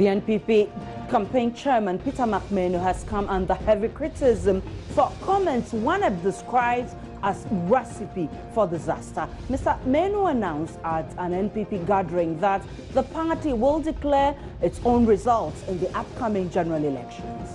The NPP campaign chairman Peter McMahon has come under heavy criticism for comments ONEP describes as recipe for disaster. Mr. Menu announced at an NPP gathering that the party will declare its own results in the upcoming general elections.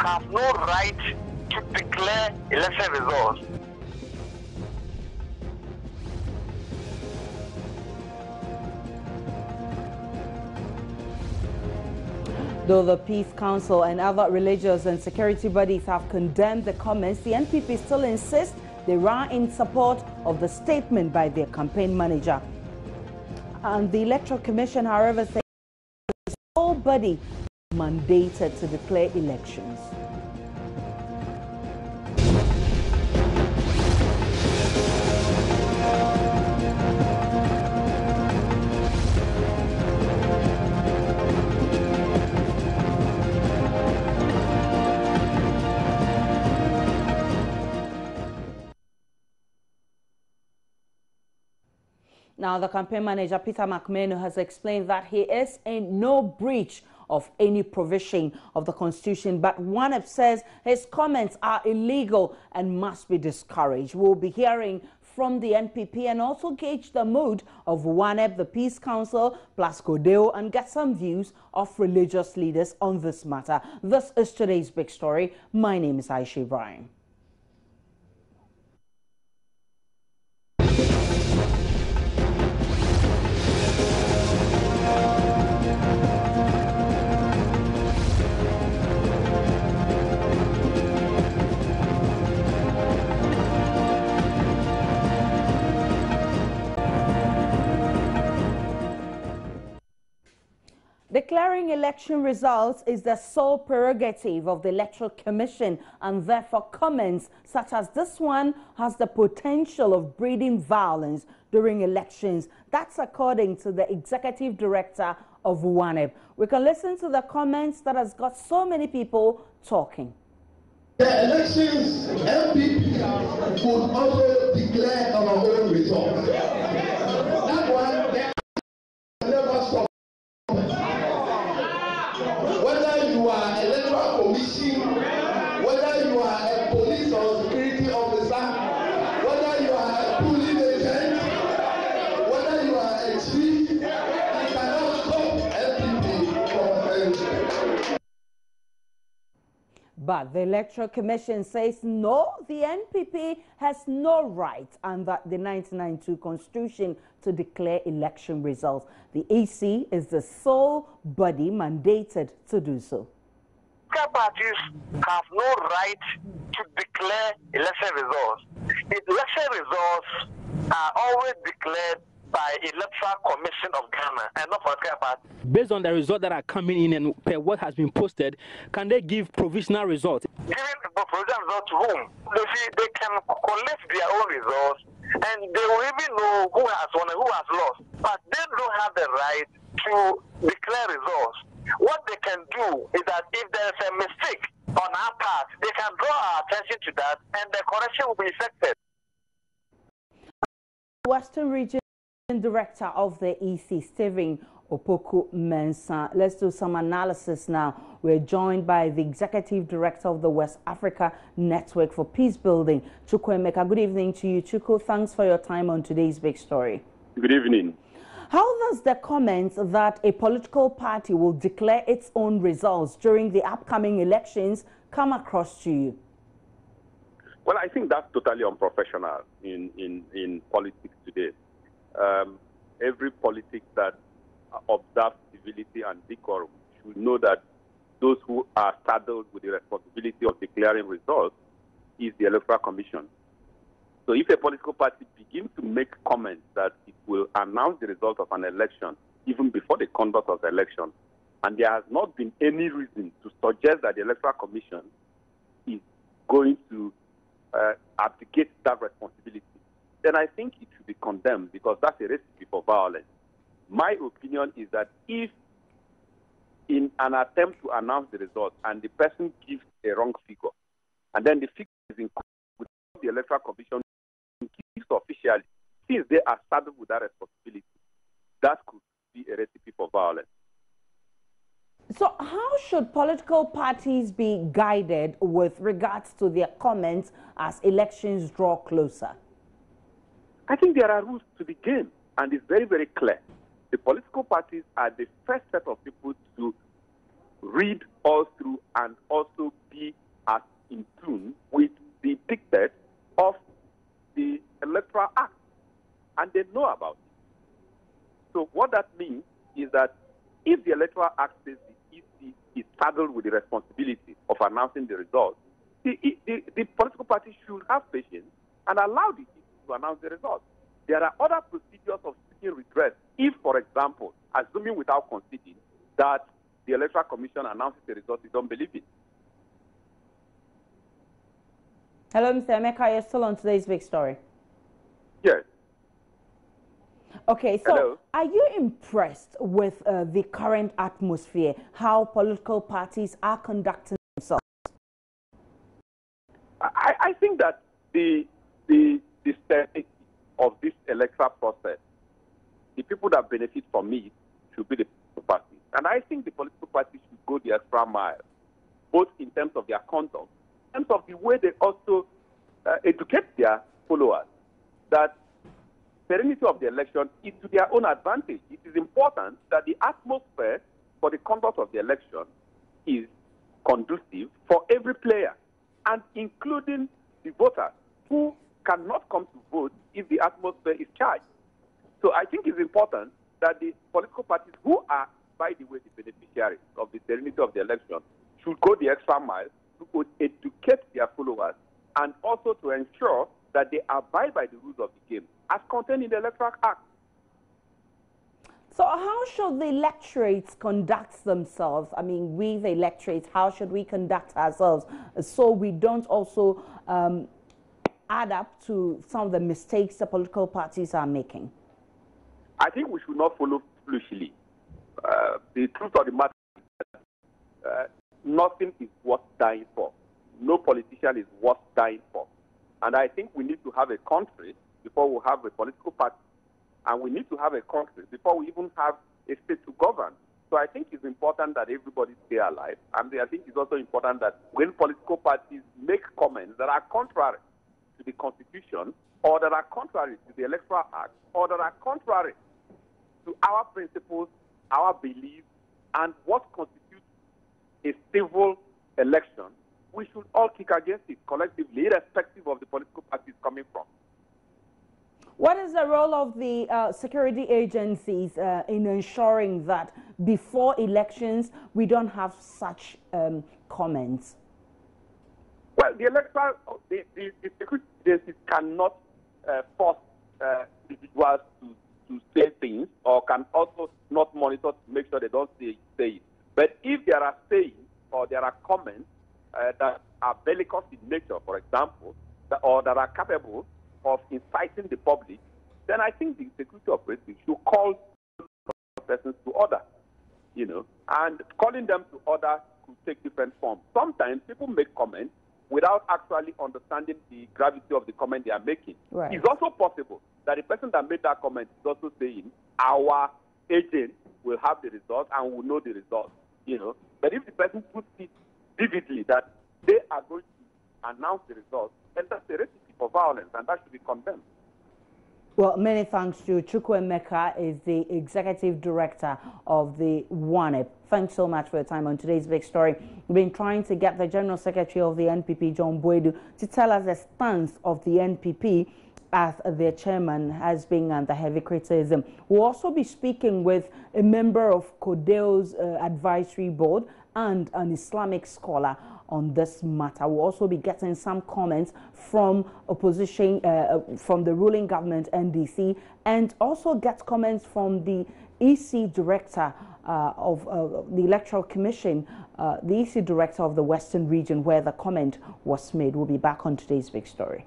Have no right to declare election results. Though the Peace Council and other religious and security bodies have condemned the comments, the NPP still insists they are in support of the statement by their campaign manager. And the Electoral Commission, however, says the sole body mandated to declare elections. Now, the campaign manager, Peter McMahon, has explained that he is in no breach of any provision of the Constitution, but ONEP says his comments are illegal and must be discouraged. We'll be hearing from the NPP and also gauge the mood of ONEP, the Peace Council, plus CODEO, and get some views of religious leaders on this matter. This is today's big story. My name is Aisha Ibrahim. Declaring election results is the sole prerogative of the Electoral Commission, and therefore comments such as this one has the potential of breeding violence during elections. That's according to the Executive Director of ONEP. We can listen to the comments that has got so many people talking. The elections, NPP could also declare our own results. That one, they never stop. Whether you are electoral commission, whether you are a police or security officer, whether you are a polling agent, whether you are a chief, you cannot stop NPP from entering. But the Electoral Commission says no, the NPP has no right under the 1992 Constitution to declare election results. The EC is the sole body mandated to do so. Parties have no right to declare election results. Election results are always declared by Electoral Commission of Ghana and not political parties. Based on the results that are coming in and per what has been posted, can they give provisional results? Giving provisional results to whom? They can collect their own results and they will even know who has won and who has lost. But they don't have the right to declare results. What they can do is that if there is a mistake on our part, they can draw our attention to that and the correction will be effected. Western Region Director of the EC, Stephen Opoku Mensah. Let's do some analysis now. We're joined by the Executive Director of the West Africa Network for Peace Building, Chukwu Emeka. Good evening to you, Chukwu. Thanks for your time on today's big story. Good evening. How does the comment that a political party will declare its own results during the upcoming elections come across to you? Well, I think that's totally unprofessional in politics today. Every politic that observes civility and decorum should know that those who are saddled with the responsibility of declaring results is the Electoral Commission. So if a political party begins to make comments that it will announce the result of an election even before the conduct of the election, and there has not been any reason to suggest that the Electoral Commission is going to abdicate that responsibility, then I think it should be condemned because that's a recipe for violence. My opinion is that if in an attempt to announce the result and the person gives a wrong figure, and then the figure is in with the Electoral Commission gives officially, since they are saddled with that responsibility, that could be a recipe for violence. how should political parties be guided with regards to their comments as elections draw closer? I think there are rules to the game, and it's very, very clear. The political parties are the first set of people to read all through and also be as in tune with the dictate of the Electoral Act, and they know about it. So what that means is that if the Electoral Act says the EC is saddled with the responsibility of announcing the results, the political parties should have patience and allow the EC to announce the results. There are other procedures of seeking redress if, for example, assuming without conceding that the Electoral Commission announces the results you don't believe in. Hello, Mr. Emeka, you're still on today's big story. Yes. Okay, so Hello. Are you impressed with the current atmosphere, how political parties are conducting themselves? I think that the stability of this electoral process, the people that benefit from it should be the political parties. And I think the political parties should go the extra mile, both in terms of their conduct, in terms of the way they also educate their followers, that serenity of the election is to their own advantage. It is important that the atmosphere for the conduct of the election is conducive for every player, and including the voters who cannot come to vote if the atmosphere is charged. So I think it's important that the political parties who are, by the way, the beneficiaries of the serenity of the election should go the extra mile to educate their followers and also to ensure that they abide by the rules of the game as contained in the Electoral Act. So how should the electorates conduct themselves? I mean, we, the electorates, how should we conduct ourselves so we don't also add up to some of the mistakes the political parties are making? I think we should not follow foolishly. The truth of the matter is that nothing is worth dying for. No politician is worth dying for. And I think we need to have a country before we have a political party. And we need to have a country before we even have a state to govern. So I think it's important that everybody stay alive. And I think it's also important that when political parties make comments that are contrary to the Constitution, or that are contrary to the Electoral Act, or that are contrary to our principles, our beliefs, and what constitutes a civil election, we should all kick against it collectively, irrespective of the political parties coming from. What is the role of the security agencies in ensuring that before elections we don't have such comments? Well, the security agencies cannot force individuals to say things, or can also not monitor to make sure they don't say it. But if there are sayings or there are comments that are bellicose in nature, for example, or that are capable of inciting the public, then I think the security operatives should call persons to order, and calling them to order could take different forms. Sometimes people make comments without actually understanding the gravity of the comment they are making. Right. It's also possible that the person that made that comment is also saying, our agent will have the result and will know the result, But if the person puts it vividly that they are going to announce the result, then that's a recipe for violence, and that should be condemned. Well, many thanks to Chukwu Emeka, is the Executive Director of the WANEP. Thanks so much for your time on today's big story. We've been trying to get the General Secretary of the NPP, John Boadu, to tell us the stance of the NPP as their chairman has been under heavy criticism. We'll also be speaking with a member of CODEO's advisory board and an Islamic scholar on this matter. We'll also be getting some comments from opposition, from the ruling government, NDC, and also get comments from the EC director of the Electoral Commission, the EC director of the Western region, where the comment was made. We'll be back on today's big story.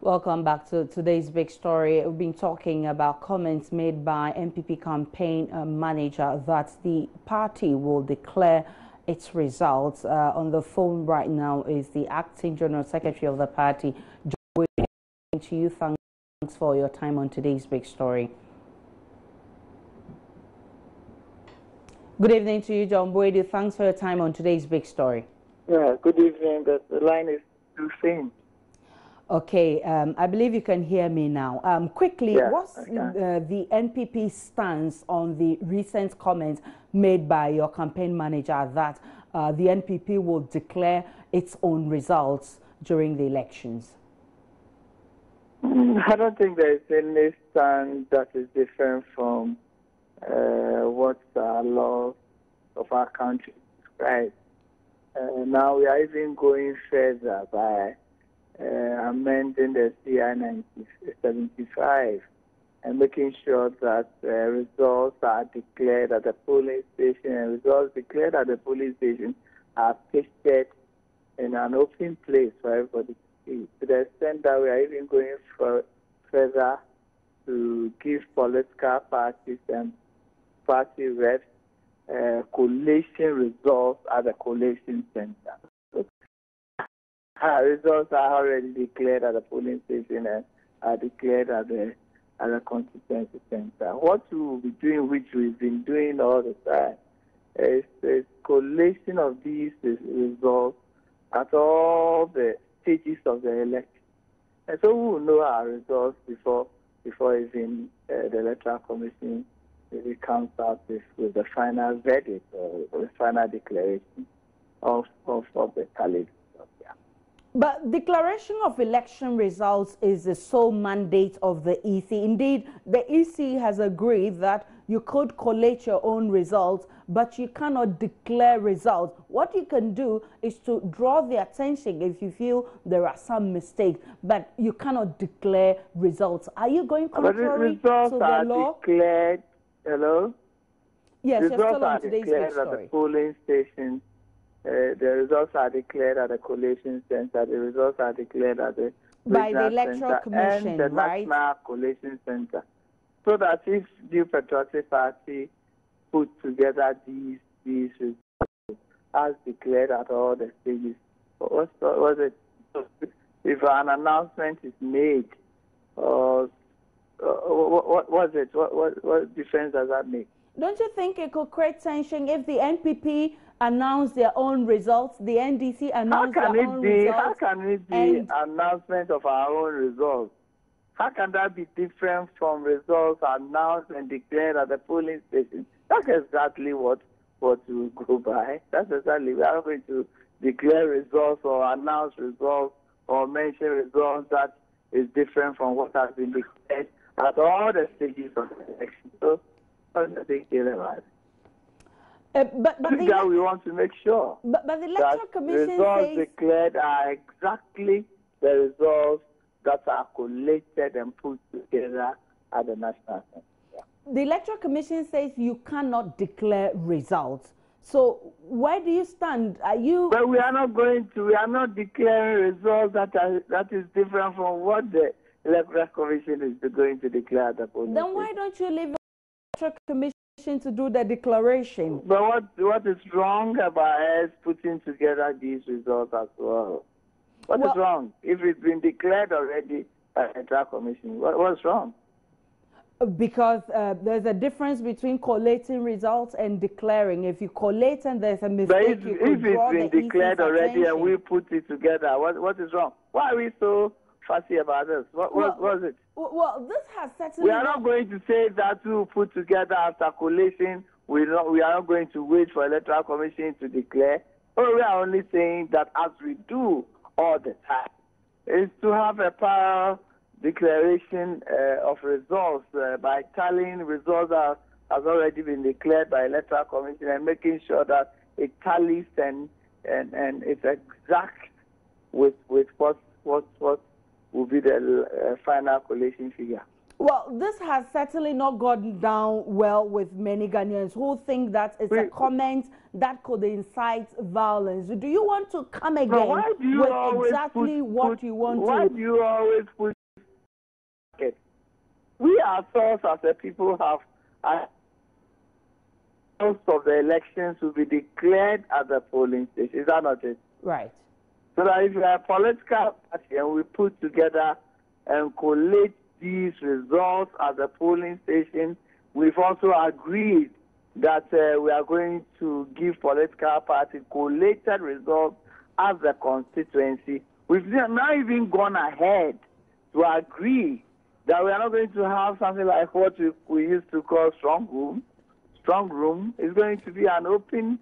Welcome back to today's big story. We've been talking about comments made by NPP campaign manager that the party will declare its results. On the phone right now is the acting general secretary of the party, John Boadu. To you, thanks for your time on today's big story. Good evening to you, John Boadu. Thanks for your time on today's big story. Yeah, good evening. The line is too faint. Okay, I believe you can hear me now. Quickly, Yeah, what's the NPP stance on the recent comments made by your campaign manager that the NPP will declare its own results during the elections? I don't think there is any stand that is different from what our laws of our country describe. Now we are even going further by amending the CI 1975 and making sure that results are declared at the polling station, and results declared at the polling station are pasted in an open place for everybody to see. To the extent that we are even going further to give political parties and party reps collation results at the collation center. Results are already declared at the polling station and are declared at the constituency center. What we will be doing, which we've been doing all the time, is the collation of these results at all the stages of the election. And so we will know our results before even the Electoral Commission really comes out with the final verdict or the final declaration of the tally. But declaration of election results is the sole mandate of the EC. Indeed, the EC has agreed that you could collate your own results, but you cannot declare results. What you can do is to draw the attention if you feel there are some mistakes, but you cannot declare results. Are you going contrary to the law? Declared, hello? Yes, results you're still on today's big story. At the polling station. The results are declared at the collation center. The results are declared at the by the Electoral Commission, and the right? National Collation Center. So that if the Patriotic Party put together these results as declared at all the stages, what was it? If an announcement is made, what was it? What difference does that make? Don't you think it could create tension if the NPP announce their own results, the NDC announce their own results? How can it be announcement of our own results? How can that be different from results announced and declared at the polling station? That's exactly what we will go by. That's exactly. We are not going to declare results or announce results or mention results that is different from what has been declared at all the stages of the election. So, what's the big deal about it? But we want to make sure but the Electoral Commission results says declared are exactly the results that are collated and put together at the National Center. Yeah. The Electoral Commission says you cannot declare results. So where do you stand? Are you? But we are not declaring results that is different from what the Electoral Commission is going to declare at the polling. Then why don't you leave the Electoral Commission to do the declaration? But what is wrong about us putting together these results as well? What is wrong? If it's been declared already by the Electoral Commission, what's wrong? Because there's a difference between collating results and declaring. If you collate and there's a mistake, if it's been declared already and we put it together, what is wrong? Why are we so fussy about this? What was it? Well, this has certainly... We are not going to say that we put together after collation. We are not going to wait for Electoral Commission to declare. We are only saying that, as we do all the time, is to have a parallel declaration of results by tallying results that has already been declared by Electoral Commission and making sure that it tallies and it's exact with what will be the final collation figure. Well, this has certainly not gone down well with many Ghanaians who think that it's a comment that could incite violence. Do you want to come again with exactly what you want to? Why do you always put it? We ourselves as a people have most of the elections will be declared at the polling station. Is that not it? Right. So that if you are a political party and we put together and collate these results at the polling station, we've also agreed that we are going to give political parties collated results as the constituency. We've now even gone ahead to agree that we are not going to have something like what we used to call strong room. Strong room is going to be an open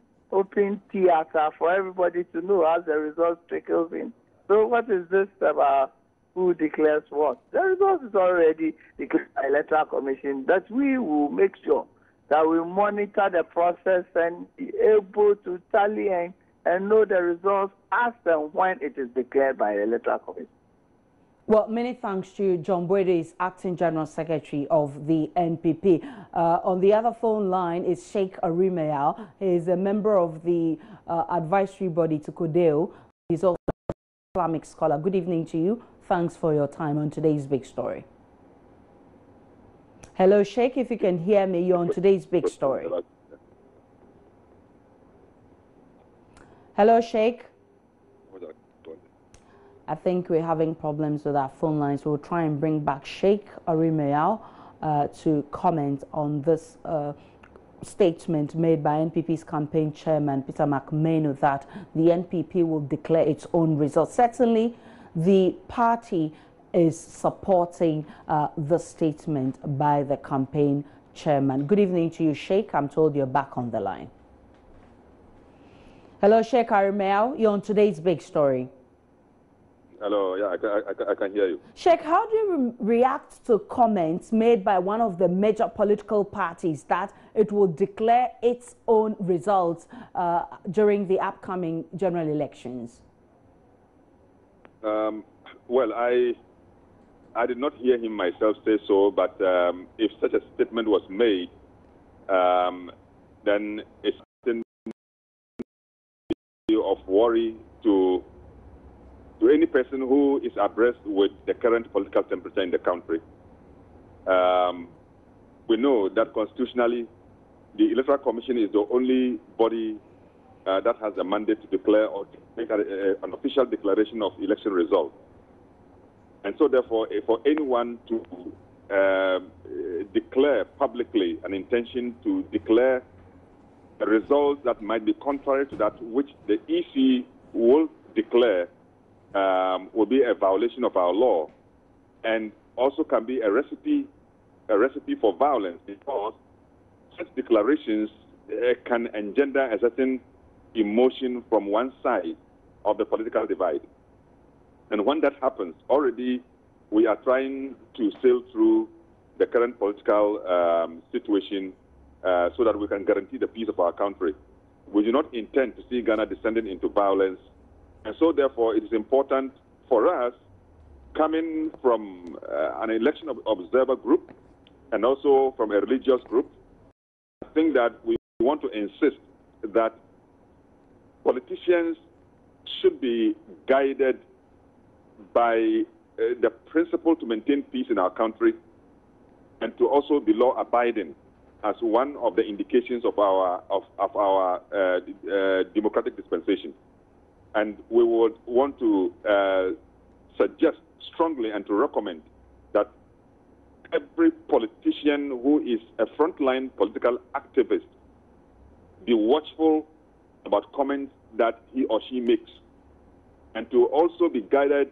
theater for everybody to know as the results trickles in. So what is this about who declares what? The result is already declared by the Electoral Commission, that we will make sure that we monitor the process and be able to tally and know the results as and when it is declared by the Electoral Commission. Well, many thanks to you. John Boade is Acting General Secretary of the NPP. On the other phone line is Sheikh Arimeyal. He is a member of the advisory body to CODEO. He's also an Islamic scholar. Good evening to you. Thanks for your time on today's big story. Hello, Sheikh. If you can hear me, you're on today's big story. Hello, Sheikh. I think we're having problems with our phone lines. We'll try and bring back Sheikh Arimeyal to comment on this statement made by NPP's campaign chairman, Peter McMahon, that the NPP will declare its own results. Certainly, the party is supporting the statement by the campaign chairman. Good evening to you, Sheikh. I'm told you're back on the line. Hello, Sheikh Arimeyal. You're on today's big story. Hello, yeah, I can hear you. Sheikh, how do you react to comments made by one of the major political parties that it will declare its own results during the upcoming general elections? Well, I did not hear him myself say so, but if such a statement was made, then it's an issue of worry to any person who is abreast with the current political temperature in the country. We know that constitutionally, the Electoral Commission is the only body that has a mandate to declare or to make an official declaration of election results. And so therefore, for anyone to declare publicly an intention to declare a result that might be contrary to that which the EC will declare will be a violation of our law, and also can be a recipe for violence, because such declarations can engender a certain emotion from one side of the political divide. And when that happens, already we are trying to sail through the current political situation so that we can guarantee the peace of our country. We do not intend to see Ghana descending into violence. And so, therefore, it is important for us, coming from an election observer group and also from a religious group, I think that we want to insist that politicians should be guided by the principle to maintain peace in our country and to also be law-abiding as one of the indications of our democratic dispensation. And we would want to suggest strongly and to recommend that every politician who is a frontline political activist be watchful about comments that he or she makes, and to also be guided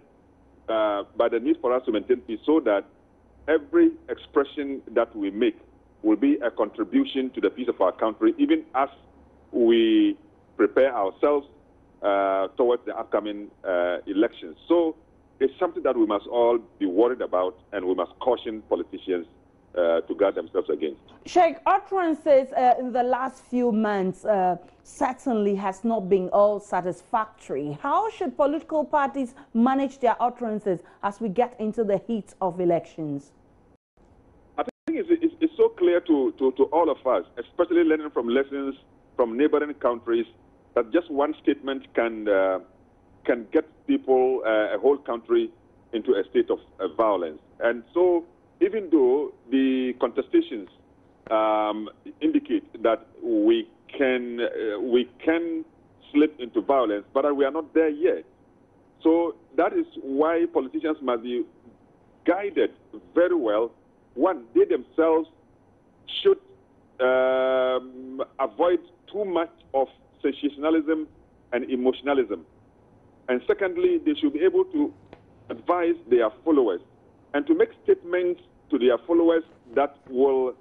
by the need for us to maintain peace, so that every expression that we make will be a contribution to the peace of our country, even as we prepare ourselves towards the upcoming elections. So it's something that we must all be worried about, and we must caution politicians to guard themselves against. Sheikh, utterances in the last few months certainly has not been all satisfactory. How should political parties manage their utterances as we get into the heat of elections? think it's so clear to all of us, especially learning from lessons from neighboring countries, that just one statement can get people, a whole country, into a state of violence. And so, even though the contestations indicate that we can slip into violence, but we are not there yet. So that is why politicians must be guided very well. One, they themselves should avoid too much of sensationalism and emotionalism. And secondly, they should be able to advise their followers and to make statements to their followers that will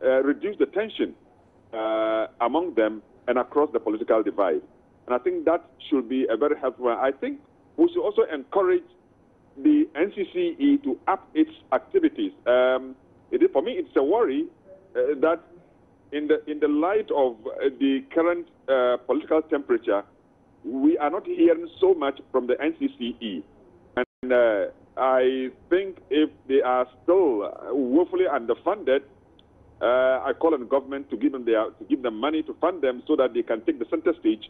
reduce the tension among them and across the political divide. And I think that should be a very helpful. I think we should also encourage the NCCE to up its activities. For me, it's a worry that in the light of the current political temperature, we are not hearing so much from the NCCE. And I think if they are still woefully underfunded, I call on the government to give them money to fund them so that they can take the center stage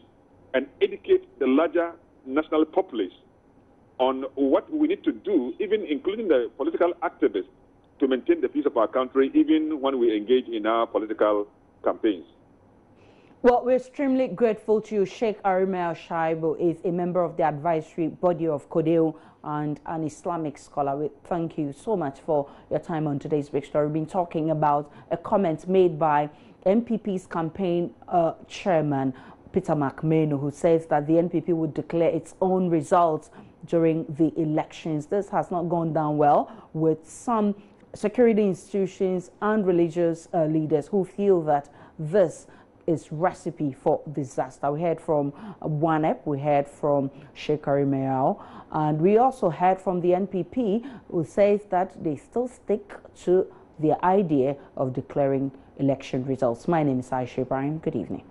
and educate the larger national populace on what we need to do, even including the political activists, to maintain the peace of our country, even when we engage in our political campaigns. Well, we're extremely grateful to you. Sheikh Arime Shaibu is a member of the advisory body of CODEO and an Islamic scholar. We thank you so much for your time on today's Big Story. We've been talking about a comment made by NPP's campaign chairman, Peter McMahon, who says that the NPP would declare its own results during the elections. This has not gone down well with some security institutions and religious leaders who feel that this is recipe for disaster. We heard from WANEP, we heard from Sheikh Arime, and we also heard from the NPP, who says that they still stick to the idea of declaring election results. My name is Aisha Ibrahim. Good evening.